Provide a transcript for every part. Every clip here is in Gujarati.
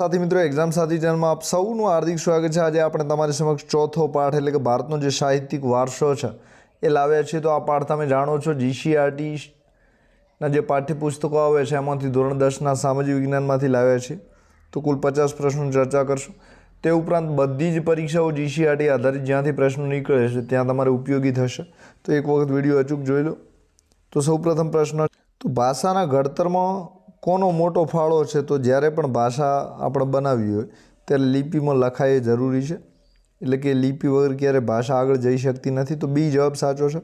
साथी मित्रों एग्जाम साथी चैनल में आप सौનું हार्दिक स्वागत है। आज આપણે તમારી સમક્ષ ચોથો પાઠ એટલે કે ભારતનો જે સાહિત્યિક વારસો છે એ લાવ્યા છીએ। તો આ પાઠ તમે જાણો છો જીસીઆરટી ના જે પાઠ્યપુસ્તકો આવે છે એમાંથી ધોરણ 10 ના સામાજિક વિજ્ઞાનમાંથી લાવ્યા છે। તો કુલ 50 પ્રશ્નોની ચર્ચા કરશું। તે ઉપરાંત બધી જ પરીક્ષાઓ જીસીઆરટી આધારિત જ્યાંથી પ્રશ્નો નીકળે છે ત્યાં તમારે ઉપયોગી થશે। તો એક વખત વિડીયો અચૂક જોઈ લો। તો સૌપ્રથમ પ્રશ્ન, તો ભાષાના ઘડતરમાં કોનો મોટો ફાળો છે? તો જ્યારે પણ ભાષા આપણે બનાવવી હોય ત્યારે લિપિમાં લખાય એ જરૂરી છે, એટલે કે લિપિ વગર ક્યારે ભાષા આગળ જઈ શકતી નથી। તો બી જવાબ સાચો છે।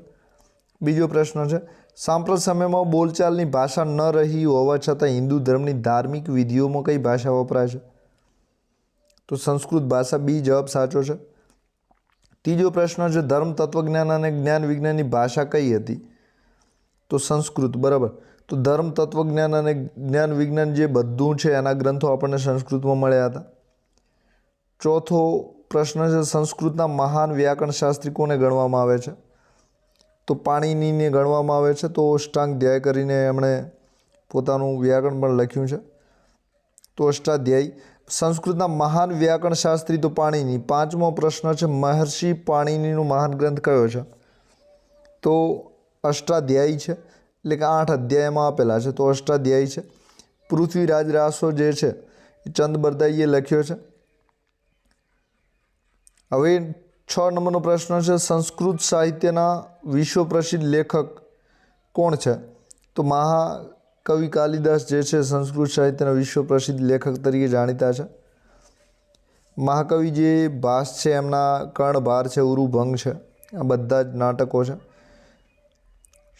બીજો પ્રશ્ન છે, સાંપ્રત સમયમાં બોલચાલની ભાષા ન રહી હોવા છતાં હિન્દુ ધર્મની ધાર્મિક વિધિઓમાં કઈ ભાષા વપરાય છે? તો સંસ્કૃત ભાષા। બી જવાબ સાચો છે। ત્રીજો પ્રશ્ન છે, ધર્મ તત્વજ્ઞાન અને જ્ઞાન વિજ્ઞાનની ભાષા કઈ હતી? તો સંસ્કૃત, બરાબર। તો ધર્મ તત્વજ્ઞાન અને જ્ઞાન વિજ્ઞાન જે બધું છે એના ગ્રંથો આપણને સંસ્કૃતમાં મળ્યા હતા। ચોથો પ્રશ્ન છે, સંસ્કૃતના મહાન વ્યાકરણ શાસ્ત્રી કોને ગણવામાં આવે છે? તો પાણિનીને ગણવામાં આવે છે। તો અષ્ટાંગધ્યાય કરીને એમણે પોતાનું વ્યાકરણ પણ લખ્યું છે। તો અષ્ટાધ્યાયી સંસ્કૃતના મહાન વ્યાકરણ શાસ્ત્રી તો પાણિની। પાંચમો પ્રશ્ન છે, મહર્ષિ પાણિનીનું મહાન ગ્રંથ કયો છે? તો અષ્ટાધ્યાયી છે, એટલે કે 8 અધ્યાયમાં આપેલા છે। તો અષ્ટાધ્યાયી છે। પૃથ્વીરાજ રાસો જે છે એ ચંદ બરદાઈએ લખ્યો છે। હવે 6 નંબરનો પ્રશ્ન છે, સંસ્કૃત સાહિત્યના વિશ્વ પ્રસિદ્ધ લેખક કોણ છે? તો મહાકવિ કાલિદાસ જે છે સંસ્કૃત સાહિત્યના વિશ્વ પ્રસિદ્ધ લેખક તરીકે જાણીતા છે। મહાકવિ જે ભાસ છે એમના કર્ણભાર છે, ઉરુભંગ છે, આ બધા જ નાટકો છે।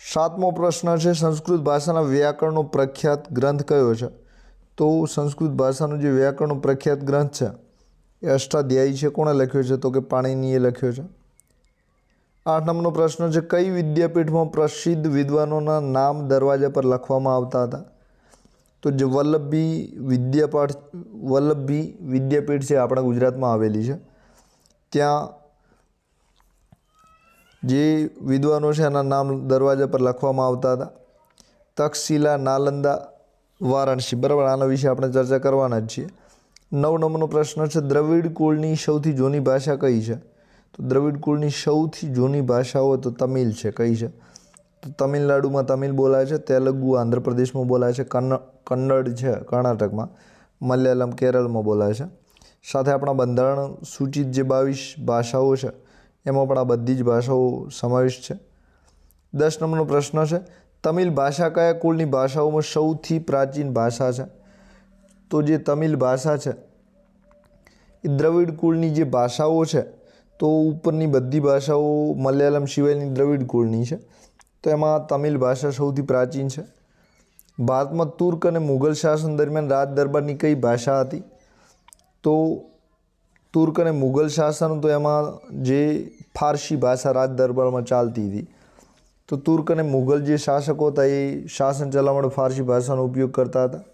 7મો પ્રશ્ન છે, સંસ્કૃત ભાષાના વ્યાકરણનો પ્રખ્યાત ગ્રંથ કયો છે? તો સંસ્કૃત ભાષાનો જે વ્યાકરણનો પ્રખ્યાત ગ્રંથ છે એ અષ્ટાધ્યાયી છે। કોણે લખ્યો છે? તો કે પાણિનીએ લખ્યો છે। 8 નંબરનો પ્રશ્ન છે, કઈ વિદ્યાપીઠમાં પ્રસિદ્ધ વિદ્વાનોના નામ દરવાજા પર લખવામાં આવતા હતા? તો જે વલ્લભી વિદ્યાપીઠ છે આપણા ગુજરાતમાં આવેલી છે, ત્યાં જે વિદ્વાનો છે એના નામ દરવાજા પર લખવામાં આવતા હતા। તક્ષશિલા, નાલંદા, વારાણસી, બરાબર, આના વિશે આપણે ચર્ચા કરવાના જ છીએ। 9 નંબરનો પ્રશ્ન છે, દ્રવિડ કુળની સૌથી જૂની ભાષા કઈ છે? તો દ્રવિડ કુળની સૌથી જૂની ભાષાઓ તો તમિલ છે। કઈ છે? તો તમિલનાડુમાં તમિલ બોલાય છે, તેલુગુ આંધ્રપ્રદેશમાં બોલાય છે, કન્નડ છે કર્ણાટકમાં, મલયાલમ કેરળમાં બોલાય છે। સાથે આપણા બંધારણ સૂચિત જે 22 ભાષાઓ છે એમાં પણ આ બધી જ ભાષાઓ સમાવિષ્ટ છે। 10 નંબરનો પ્રશ્ન છે, તમિલ ભાષા કયા કુળની ભાષાઓમાં સૌથી પ્રાચીન ભાષા છે? તો જે તમિલ ભાષા છે એ દ્રવિડ કુળની જે ભાષાઓ છે, તો ઉપરની બધી ભાષાઓ મલયાલમ સિવાયની દ્રવિડ કુળની છે, તો એમાં તમિલ ભાષા સૌથી પ્રાચીન છે। ભારતમાં તુર્ક અને મુઘલ શાસન દરમિયાન રાજ દરબારની કઈ ભાષા હતી? તો તુર્ક અને મુઘલ શાસન, તો એમાં જે ફારસી ભાષા રાજ દરબારમાં ચાલતી હતી। તો તુર્ક અને મુઘલ જે શાસકો હતા એ શાસન ચલાવવા માટે ફારસી ભાષાનો ઉપયોગ કરતા હતા।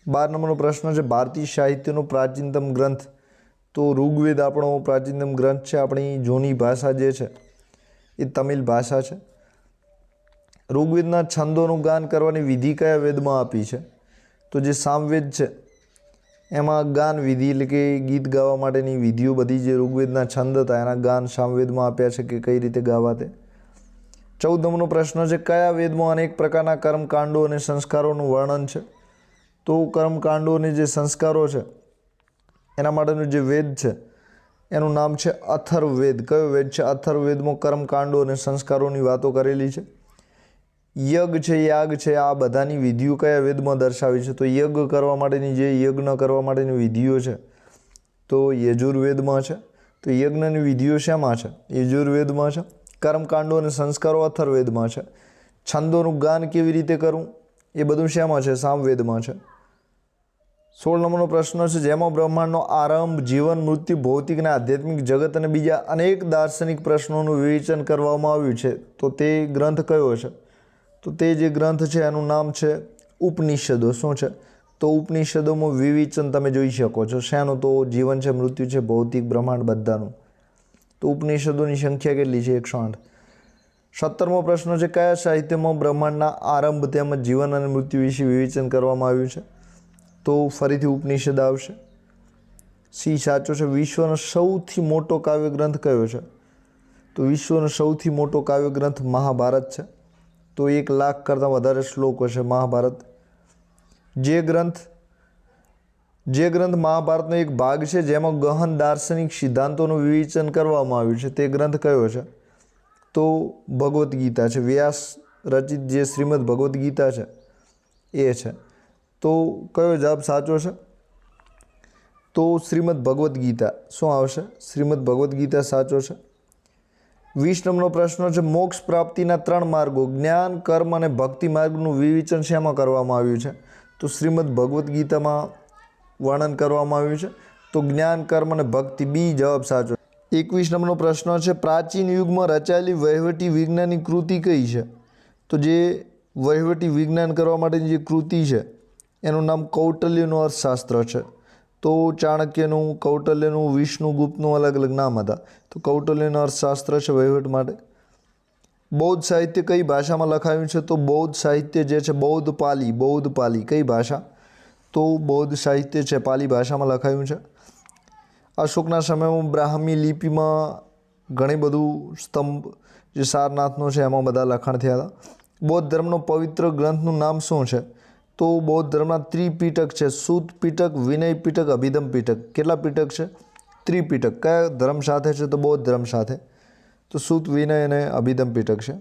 12 નંબરનો પ્રશ્ન છે, ભારતીય સાહિત્યનો પ્રાચીનતમ ગ્રંથ? તો ઋગ્વેદ આપણો પ્રાચીનતમ ગ્રંથ છે। આપણી જૂની ભાષા જે છે એ તમિલ ભાષા છે। ઋગ્વેદના છંદોનું ગાન કરવાની વિધિ કયા વેદમાં આપી છે? તો જે સામવેદ છે એમાં ગાન વિધિ એટલે કે ગીત ગાવા માટેની વિધિઓ બધી જે ઋગ્વેદના છંદ હતા એના ગાન સામવેદમાં આપ્યા છે કે કઈ રીતે ગાવા તે। 14 નંબરનો પ્રશ્ન છે, કયા વેદમાં અનેક પ્રકારના કર્મકાંડો અને સંસ્કારોનું વર્ણન છે? તો કર્મકાંડો અને જે સંસ્કારો છે એના માટેનું જે વેદ છે એનું નામ છે અથર્વવેદ। કયો વેદ છે? અથર્વવેદમાં કર્મકાંડો અને સંસ્કારોની વાતો કરેલી છે। યજ્ઞ છે, યાગ છે, આ બધાની વિધિઓ કયા વેદમાં દર્શાવી છે? તો યજ્ઞ કરવા માટેની જે યજ્ઞ કરવા માટેની વિધિઓ છે તો યજુર્વેદમાં છે। તો યજ્ઞની વિધિઓ શેમાં છે? યજુર્વેદમાં છે। કર્મકાંડો અને સંસ્કારો અથર્વવેદમાં છે। છંદોનું ગાન કેવી રીતે કરવું એ બધું શેમાં છે? સામવેદમાં છે। 16 નંબરનો પ્રશ્ન છે, જેમાં બ્રહ્માંડનો આરંભ, જીવન, મૃત્યુ, ભૌતિક અને આધ્યાત્મિક જગત અને બીજા અનેક દાર્શનિક પ્રશ્નોનું વિવેચન કરવામાં આવ્યું છે, તો તે ગ્રંથ કયો છે? તો તે જે ગ્રંથ છે એનું નામ છે ઉપનિષદો। શું છે? તો ઉપનિષદોમાં વિવેચન તમે જોઈ શકો છો શેનું? તો જીવન છે, મૃત્યુ છે, ભૌતિક, બ્રહ્માંડ બધાનું। તો ઉપનિષદોની સંખ્યા કેટલી છે? 108। 17મો પ્રશ્ન છે, કયા સાહિત્યમાં બ્રહ્માંડના આરંભ તેમજ જીવન અને મૃત્યુ વિશે વિવેચન કરવામાં આવ્યું છે? તો ફરીથી ઉપનિષદ આવશે. સી સાચો છે. વિશ્વનો સૌથી મોટો કાવ્ય ગ્રંથ કયો છે? તો વિશ્વનો સૌથી મોટો કાવ્ય ગ્રંથ મહાભારત છે. તો 1 લાખ કરતાં વધારે શ્લોકો છે મહાભારત. જે ગ્રંથ મહાભારતનો એક ભાગ છે જેમાં ગહન દાર્શનિક સિદ્ધાંતોનું વિવેચન કરવામાં આવ્યું છે, તે ગ્રંથ કયો છે? તો ભગવદ્ ગીતા છે. વ્યાસ રચિત જે શ્રીમદ ભગવદ્ ગીતા છે એ છે. તો કયો જવાબ સાચો છે? તો શ્રીમદ ભગવદ્ ગીતા. શું આવશે? શ્રીમદ ભગવદ્ ગીતા સાચો છે. 20 નંબરનો પ્રશ્ન છે. મોક્ષ પ્રાપ્તિના 3 માર્ગો જ્ઞાન, કર્મ અને ભક્તિ માર્ગનું વિવેચન શેમાં કરવામાં આવ્યું છે? તો શ્રીમદ ભગવદ્ ગીતામાં વર્ણન કરવામાં આવ્યું છે. તો જ્ઞાન, કર્મ અને ભક્તિ. બી જવાબ સાચો. 21 નંબરનો પ્રશ્ન છે. પ્રાચીન યુગમાં રચાયેલી વહીવટી વિજ્ઞાનની કૃતિ કઈ છે? તો જે વહીવટી વિજ્ઞાન કરવા માટેની જે કૃતિ છે એનું નામ કૌટિલ્યનું અર્થશાસ્ત્ર છે. તો ચાણક્યનું, કૌટિલ્યનું, વિષ્ણુગુપ્તનું અલગ અલગ નામ હતા. તો કૌટિલ્યનું અર્થશાસ્ત્ર છે વહીવટ માટે. બૌદ્ધ સાહિત્ય કઈ ભાષામાં લખાયું છે? તો બૌદ્ધ સાહિત્ય જે છે બૌદ્ધ પાલી. કઈ ભાષા? તો બૌદ્ધ સાહિત્ય છે પાલી ભાષામાં લખાયું છે. અશોકના સમયમાં બ્રાહ્મી લિપિમાં ઘણી બધું સ્તંભ જે સારનાથનો છે એમાં બધા લખાણ થયા હતા. બૌદ્ધ ધર્મનો પવિત્ર ગ્રંથનું નામ શું છે? તો બૌદ્ધ ધર્મના ત્રિપિટક છે. સુત પિટક, વિનય પિટક, અભિધમ પિટક. કેટલા પિટક છે? ત્રિપિટક. કયા ધર્મ સાથે છે? તો બૌદ્ધ ધર્મ સાથે. તો સુત, વિનય અને અભિધમ પિટક છે.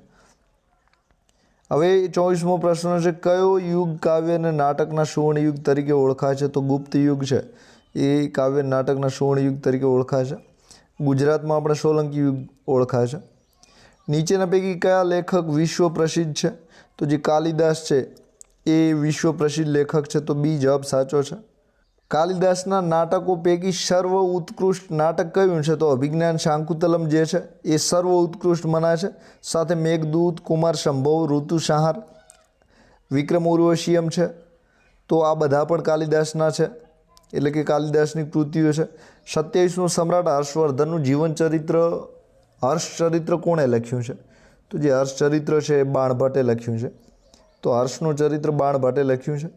હવે 24મો પ્રશ્ન છે. કયો યુગ કાવ્ય અને નાટકના સુવર્ણ યુગ તરીકે ઓળખાય છે? તો ગુપ્ત યુગ છે એ કાવ્ય નાટકના સુવર્ણ યુગ તરીકે ઓળખાય છે. ગુજરાતમાં આપણે સોલંકી યુગ ઓળખાય છે. નીચેના પૈકી કયા લેખક વિશ્વ પ્રસિદ્ધ છે? તો જે કાલિદાસ છે એ વિશ્વ પ્રસિદ્ધ લેખક છે. તો બી જવાબ સાચો છે. કાલિદાસના નાટકો પૈકી સર્વ ઉત્કૃષ્ટ નાટક કયું છે? તો અભિજ્ઞાન શાકુંતલમ જે છે એ સર્વ ઉત્કૃષ્ટ મનાય છે. સાથે મેઘદૂત, કુમાર સંભવ, ઋતુસંહાર, વિક્રમ ઉર્વશીયમ છે. તો આ બધા પણ કાલિદાસના છે, એટલે કે કાલિદાસની કૃતિઓ છે. 27મો સમ્રાટ હર્ષવર્ધનનું જીવનચરિત્ર, હર્ષચરિત્ર કોણે લખ્યું છે? તો જે હર્ષચરિત્ર છે એ બાણભટ્ટે લખ્યું છે. તો હર્ષનું ચરિત્ર બાણભટ્ટે લખ્યું છે.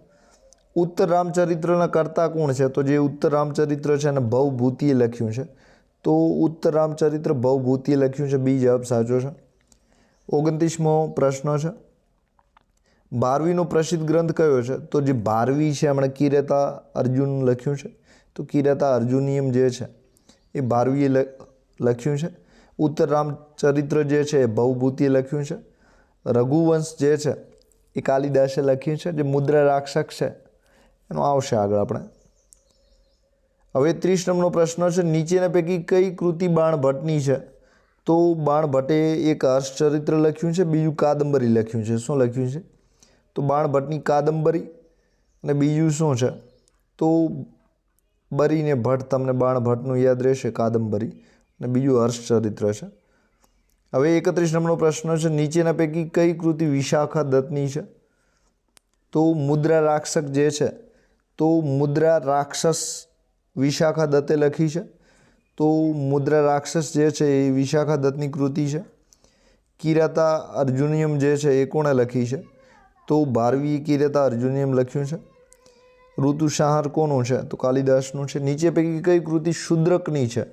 ઉત્તર રામચરિત્રના કર્તા કોણ છે? તો જે ઉત્તર રામચરિત્ર છે એને ભવભૂતિએ લખ્યું છે. તો ઉત્તર રામચરિત્ર ભવભૂતિએ લખ્યું છે. બી જવાબ સાચો છે. 29મો પ્રશ્ન છે. ભારવીનો પ્રસિદ્ધ ગ્રંથ કયો છે? તો જે ભારવી છે એમણે કિરાતા અર્જુન લખ્યું છે. તો કિરાતા અર્જુનિયમ જે છે એ ભારવીએ લખ્યું છે. ઉત્તર રામચરિત્ર જે છે એ ભવભૂતિએ લખ્યું છે. રઘુવંશ જે છે એ કાલિદાસે લખ્યું છે. જે મુદ્રા રાક્ષસ છે એનો આવશે આગળ આપણે. હવે 30 નંબરનો પ્રશ્ન છે. નીચેના પૈકી કઈ કૃતિ બાણભટ્ટની છે? તો બાણભટ્ટે એક હર્ષચરિત્ર લખ્યું છે, બીજું કાદંબરી લખ્યું છે. શું લખ્યું છે? તો બાણભટ્ટની કાદંબરી અને બીજું શું છે? તો બરીને ભટ્ટ. તમને બાણભટ્ટનું યાદ રહેશે, કાદંબરી, અને બીજું હર્ષચરિત્ર છે. હવે 31 નંબરનો પ્રશ્ન છે. નીચેના પૈકી કઈ કૃતિ વિશાખા દત્તની છે? તો મુદ્રા રાક્ષસ જે છે, તો મુદ્રા રાક્ષસ વિશાખા દત્તે લખી છે. તો મુદ્રા રાક્ષસ જે છે એ વિશાખા દત્તની કૃતિ છે. કિરાતા અર્જુનિયમ જે છે એ કોણે લખી છે? તો ભારવીએ કિરાતા અર્જુનિયમ લખ્યું છે. ઋતુસંહાર કોનું છે? તો કાલિદાસનું છે. નીચે પૈકી કઈ કૃતિ શૂદ્રકની છે?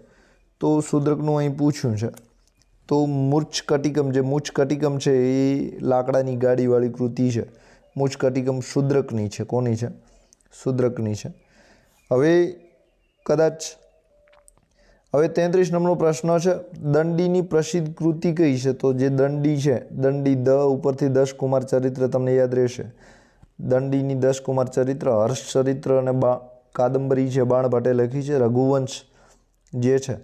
તો શૂદ્રકનું અહીં પૂછ્યું છે. તો મૂર્છકટિકમ, જે મૂર્છકટિકમ છે એ લાકડાની ગાડીવાળી કૃતિ છે. મૂર્છકટિકમ શૂદ્રકની છે. કોની છે? શૂદ્રકની છે. હવે 33 નંબરનો પ્રશ્ન છે. દંડીની પ્રસિદ્ધ કૃતિ કઈ છે? તો જે દંડી છે, દંડી દ ઉપરથી 10 કુમાર ચરિત્ર તમને યાદ રહેશે. દંડીની 10 કુમાર ચરિત્ર, હર્ષચરિત્ર અને કાદંબરી છે બાણભટ્ટે લખી છે. રઘુવંશ જે છે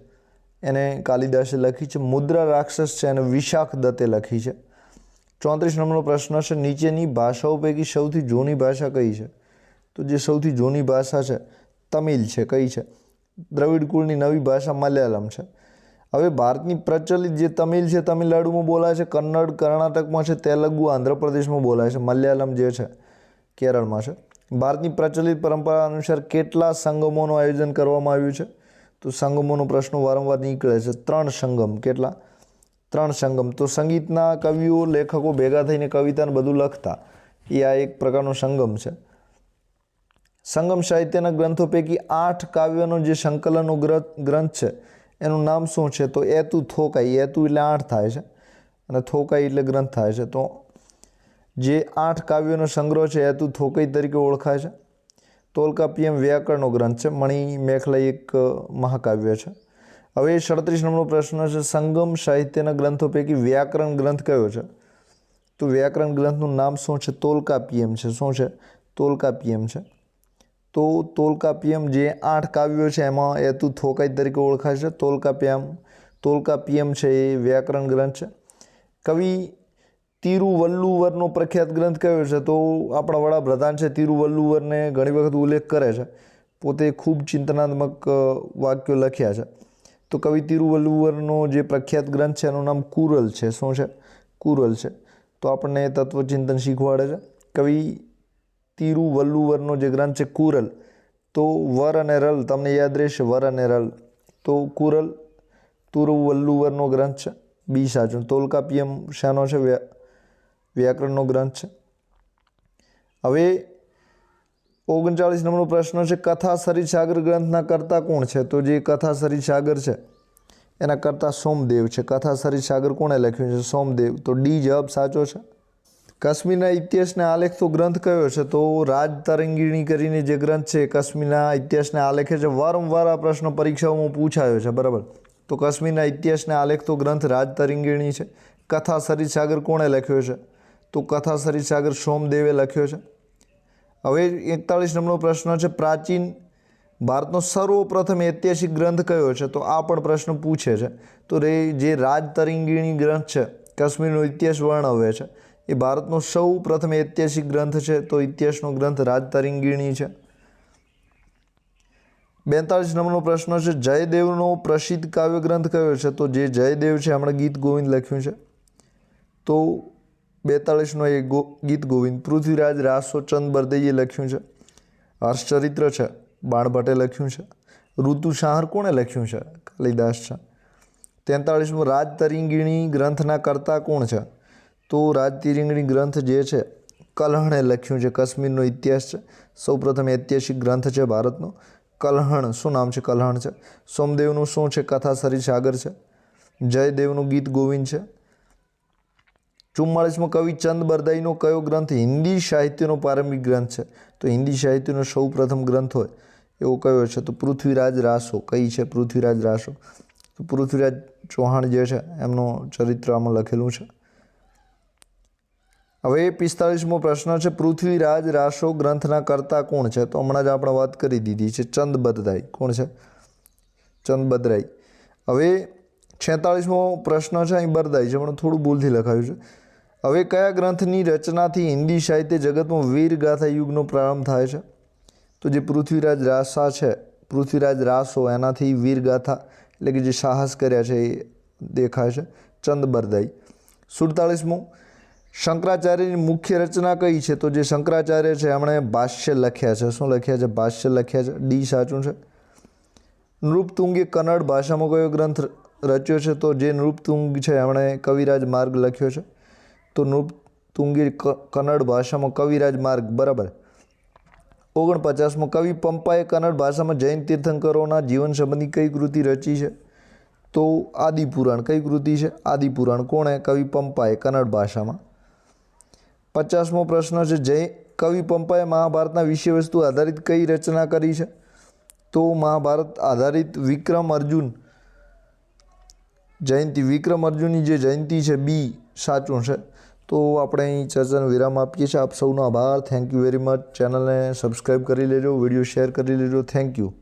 એને કાલિદાસે લખી છે. મુદ્રા રાક્ષસ છે એને વિશાખ દત્તે લખી છે. 34 નંબરનો પ્રશ્ન છે. નીચેની ભાષાઓ પૈકી સૌથી જૂની ભાષા કઈ છે? તો જે સૌથી જૂની ભાષા છે તમિલ છે. કઈ છે? દ્રવિડ કુળની નવી ભાષા મલયાલમ છે. હવે ભારતની પ્રચલિત જે તમિલ છે તમિલનાડુમાં બોલાય છે, કન્નડ કર્ણાટકમાં છે, તેલુગુ આંધ્રપ્રદેશમાં બોલાય છે, મલયાલમ જે છે કેરળમાં છે. ભારતની પ્રચલિત પરંપરા અનુસાર કેટલા સંગમોનું આયોજન કરવામાં આવ્યું છે? તો સંગમોનો પ્રશ્ન વારંવાર નીકળે છે. 3 સંગમ. કેટલા? 3 સંગમ. તો સંગીતના કવિઓ, લેખકો ભેગા થઈને કવિતાને બધું લખતા, એ આ એક પ્રકારનો સંગમ છે. સંગમ સાહિત્યના ગ્રંથો પૈકી 8 કાવ્યનો જે સંકલનનો ગ્રંથ છે એનું નામ શું છે? તો એતુ થોકાઈ. એતુ એટલે 8 થાય છે અને થોકાઈ એટલે ગ્રંથ થાય છે. તો જે 8 કાવ્યોનો સંગ્રહ છે એતુ થોકાઈ તરીકે ઓળખાય છે. તોલકાપ્પિયમ વ્યાકરણનો ગ્રંથ છે. મણિમેખલા એક મહાકાવ્ય છે. હવે 37 નંબરનો પ્રશ્ન છે, સંગમ સાહિત્યના ગ્રંથો પૈકી વ્યાકરણ ગ્રંથ કયો છે? તો વ્યાકરણ ગ્રંથનું નામ શું છે? તોલકાપ્પિયમ છે. શું છે? તોલકાપ્પિયમ છે. તો તોલકાપ્પિયમ જે 8 કાવ્યો છે એમાં એતુ થોકાઈ તરીકે ઓળખાય છે. તોલકાપ્પિયમ છે એ વ્યાકરણ ગ્રંથ છે. કવિ તિરુવલ્લુવરનો પ્રખ્યાત ગ્રંથ કયો છે? તો આપણા વડાપ્રધાન છે તિરુવલ્લુવરને ઘણી વખત ઉલ્લેખ કરે છે. પોતે ખૂબ ચિંતનાત્મક વાક્યો લખ્યા છે. તો કવિ તિરુવલ્લુવરનો જે પ્રખ્યાત ગ્રંથ છે એનું નામ કુરલ છે. શું છે? કુરલ છે. તો આપણને તત્વચિંતન શીખવાડે છે. કવિ તિરુવલ્લુવરનો જે ગ્રંથ છે કુરલ, તો વર અને રલ તમને યાદ રહેશે, વર અને રલ. તો કુરલ તિરુવલ્લુવરનો ગ્રંથ છે. બી સાચું. તોલકાપ્પિયમ શાનો છે? વ્યાકરણનો ગ્રંથ છે. હવે 39 નંબરનો પ્રશ્ન છે, કથા સરિતસાગર ગ્રંથના કર્તા કોણ છે? તો જે કથા સરિતસાગર છે એના કર્તા સોમદેવ છે. કથા સરિતસાગર કોણે લખ્યું છે? સોમદેવ. તો ડી જવાબ સાચો છે. કાશ્મીરના ઇતિહાસને આલેખતો ગ્રંથ કયો છે? તો રાજતરંગિણી કરીને જે ગ્રંથ છે કાશ્મીરના ઇતિહાસને આલેખે છે. વારંવાર આ પ્રશ્ન પરીક્ષાઓમાં પૂછાયો છે. બરાબર. તો કાશ્મીરના ઇતિહાસને આલેખતો ગ્રંથ રાજતરંગિણી છે. કથા સરિતસાગર કોણે લખ્યો છે? તો કથા સરિતસાગર સોમદેવે લખ્યો છે. હવે 41 નંબરનો પ્રશ્ન છે, પ્રાચીન ભારતનો સર્વપ્રથમ ઐતિહાસિક ગ્રંથ કયો છે? તો આ પણ પ્રશ્ન પૂછે છે. તો જે રાજતરંગિણી ગ્રંથ છે કાશ્મીરનો ઇતિહાસ વર્ણવે છે એ ભારતનો સૌ પ્રથમ ઐતિહાસિક ગ્રંથ છે. તો ઇતિહાસનો ગ્રંથ રાજતરંગિણી છે. 42 નંબરનો પ્રશ્ન છે, જયદેવનો પ્રસિદ્ધ કાવ્ય ગ્રંથ કયો છે? તો જે જયદેવ છે હમણાં ગીત ગોવિંદ લખ્યું છે. તો 42નો એ ગીત ગોવિંદ પૃથ્વીરાજ રાસો ચંદ બરદઈએ લખ્યું છે. હર્ષચરિત્ર છે બાણભટ્ટે લખ્યું છે. ઋતુસંહાર કોણે લખ્યું છે? કાલિદાસ છે. 43મો રાજતરંગિણી ગ્રંથના કર્તા કોણ છે? તો રાજતરંગિણી ગ્રંથ જે છે કલ્હણે લખ્યું છે. કાશ્મીરનો ઇતિહાસ છે. સૌપ્રથમ ઐતિહાસિક ગ્રંથ છે ભારતનો. કલ્હણ. શું નામ છે? કલ્હણ છે. સોમદેવનું શું છે? કથા સરિતસાગર છે. જયદેવનું ગીત ગોવિંદ છે. 44મો કવિ ચંદ બરદાઈનો કયો ગ્રંથ હિન્દી સાહિત્યનો પ્રારંભિક ગ્રંથ છે? તો હિન્દી સાહિત્યનો સૌ પ્રથમ ગ્રંથ હોય એવો કયો છે? તો પૃથ્વીરાજ રાસો. કઈ છે? પૃથ્વીરાજ રાસો. તો પૃથ્વીરાજ ચૌહાણ જે છે એમનું ચરિત્ર આમાં લખેલું છે. હવે 45મો પ્રશ્ન છે, પૃથ્વીરાજ રાસો ગ્રંથના કર્તા કોણ છે? તો હમણાં જ આપણે વાત કરી દીધી છે, ચંદ બરદાઈ. કોણ છે? ચંદ બરદાઈ. હવે 46મો પ્રશ્ન છે, અહીં બરદાઈ છે પણ થોડું ભૂલથી લખાયું છે. હવે કયા ગ્રંથની રચનાથી હિન્દી સાહિત્ય જગતમાં વીરગાથા યુગનો પ્રારંભ થાય છે? તો જે પૃથ્વીરાજ રાસા છે, પૃથ્વીરાજ રાસો, એનાથી વીરગાથા એટલે કે જે સાહસ કર્યા છે એ દેખાય છે. ચંદ બરદાઈ. 47મો શંકરાચાર્યની મુખ્ય રચના કઈ છે? તો જે શંકરાચાર્ય છે એમણે ભાષ્ય લખ્યા છે. શું લખ્યા છે? ભાષ્ય લખ્યા છે. ડી સાચું છે. નૃપતુંગે કન્નડ ભાષામાં કયો ગ્રંથ રચ્યો છે? તો જે નૃપતુંગ છે એમણે કવિરાજ માર્ગ લખ્યો છે. તો નૃપતુંગે કન્નડ ભાષામાં કવિરાજ માર્ગ. બરાબર. 49મો કવિ પંપાએ કન્નડ ભાષામાં જૈન તીર્થંકરોના જીવન સંબંધી કઈ કૃતિ રચી છે? તો આદિપુરાણ. કઈ કૃતિ છે? આદિપુરાણ. કોણે? કવિ પંપાએ કન્નડ ભાષામાં. 50મો પ્રશ્ન છે, કવિ પંપાએ મહાભારતના વિષય વસ્તુ આધારિત કઈ રચના કરી છે? તો મહાભારત આધારિત વિક્રમ અર્જુન જયંતી. વિક્રમ અર્જુનની જે જયંતી છે બી સાચું છે. તો આપણે અહીં ચર્ચાનો વિરામ આપીએ છીએ. આપ સૌનો આભાર. Thank you very much. ચેનલને સબસ્ક્રાઈબ કરી લેજો, વિડીયો શેર કરી લેજો. Thank you.